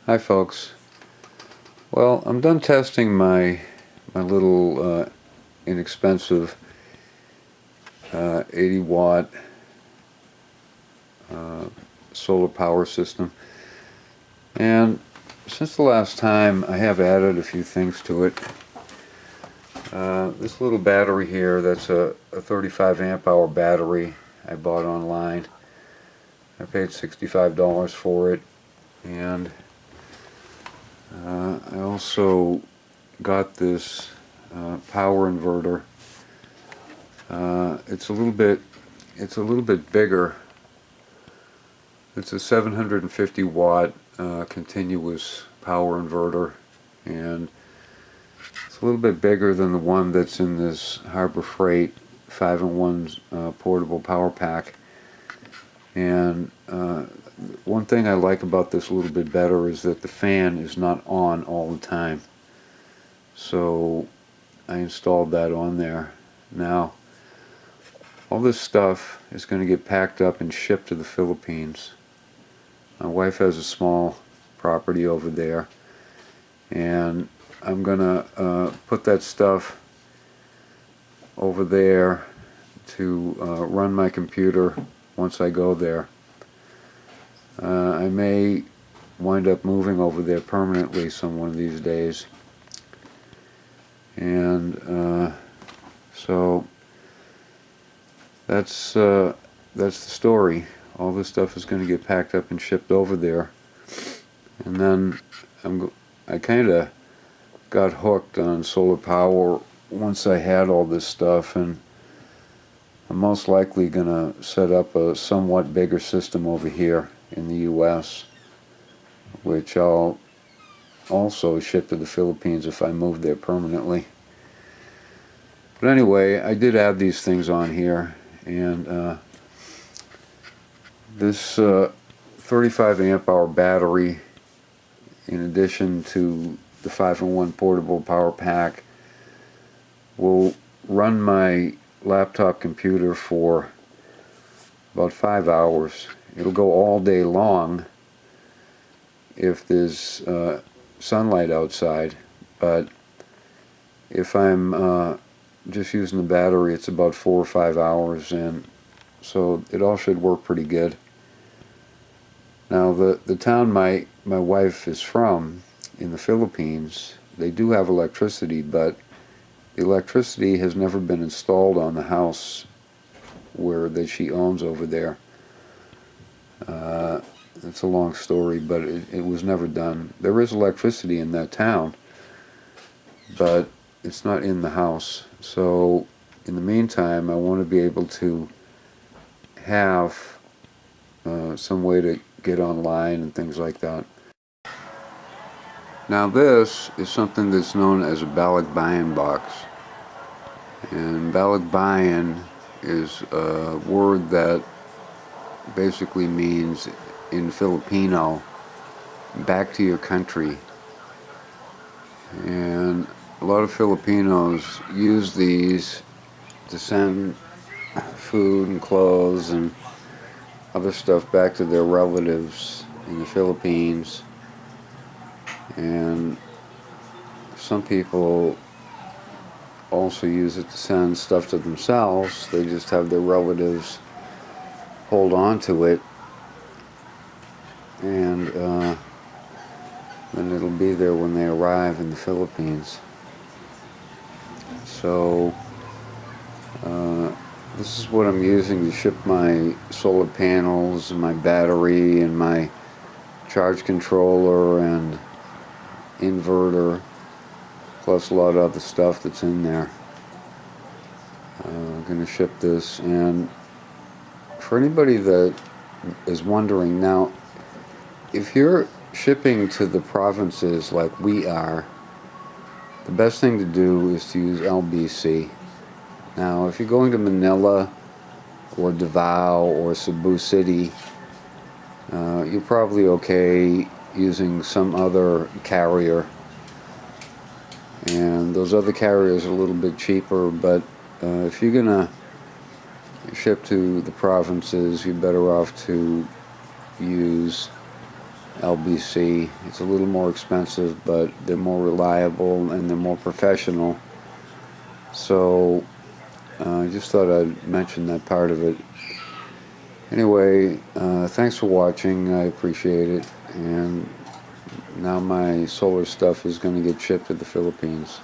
Hi folks. Well, I'm done testing my little inexpensive 80 watt solar power system, and since the last time I have added a few things to it. This little battery here, that's a 35 amp hour battery I bought online. I paid $65 for it, and I also got this power inverter. It's a little bit bigger. It's a 750 watt continuous power inverter, and it's a little bit bigger than the one that's in this Harbor Freight 5-in-1 portable power pack. And one thing I like about this a little bit better is that the fan is not on all the time. So I installed that on there. Now, all this stuff is going to get packed up and shipped to the Philippines. My wife has a small property over there, and I'm going to put that stuff over there to run my computer once I go there. I may wind up moving over there permanently some one of these days. And so that's the story. All this stuff is going to get packed up and shipped over there, and then I kind of got hooked on solar power once I had all this stuff, and I'm most likely going to set up a somewhat bigger system over here in the US, which I'll also ship to the Philippines if I move there permanently. But anyway, I did add these things on here, and this 35 amp hour battery, in addition to the 5-in-1 portable power pack, will run my laptop computer for about 5 hours. It'll go all day long if there's sunlight outside, but if I'm just using the battery, it's about 4 or 5 hours, and so it all should work pretty good. Now, the town my wife is from, in the Philippines, they do have electricity, but the electricity has never been installed on the house that she owns over there. It's a long story, but it was never done. There is electricity in that town, but it's not in the house. So in the meantime, I want to be able to have some way to get online and things like that. Now, this is something that's known as a balikbayan box, and balikbayan is a word that basically means, in Filipino, back to your country. And a lot of Filipinos use these to send food and clothes and other stuff back to their relatives in the Philippines. And some people also use it to send stuff to themselves. They just have their relatives hold on to it, and then it'll be there when they arrive in the Philippines. So this is what I'm using to ship my solar panels and my battery and my charge controller and inverter, plus a lot of other stuff that's in there. I'm going to ship this, and for anybody that is wondering, now, if you're shipping to the provinces like we are, the best thing to do is to use LBC. Now, if you're going to Manila or Davao or Cebu City, you're probably okay using some other carrier, and those other carriers are a little bit cheaper, but if you're gonna ship to the provinces, you're better off to use LBC. It's a little more expensive, but they're more reliable and they're more professional. So I just thought I'd mention that part of it. Anyway, thanks for watching. I appreciate it. And now my solar stuff is going to get shipped to the Philippines.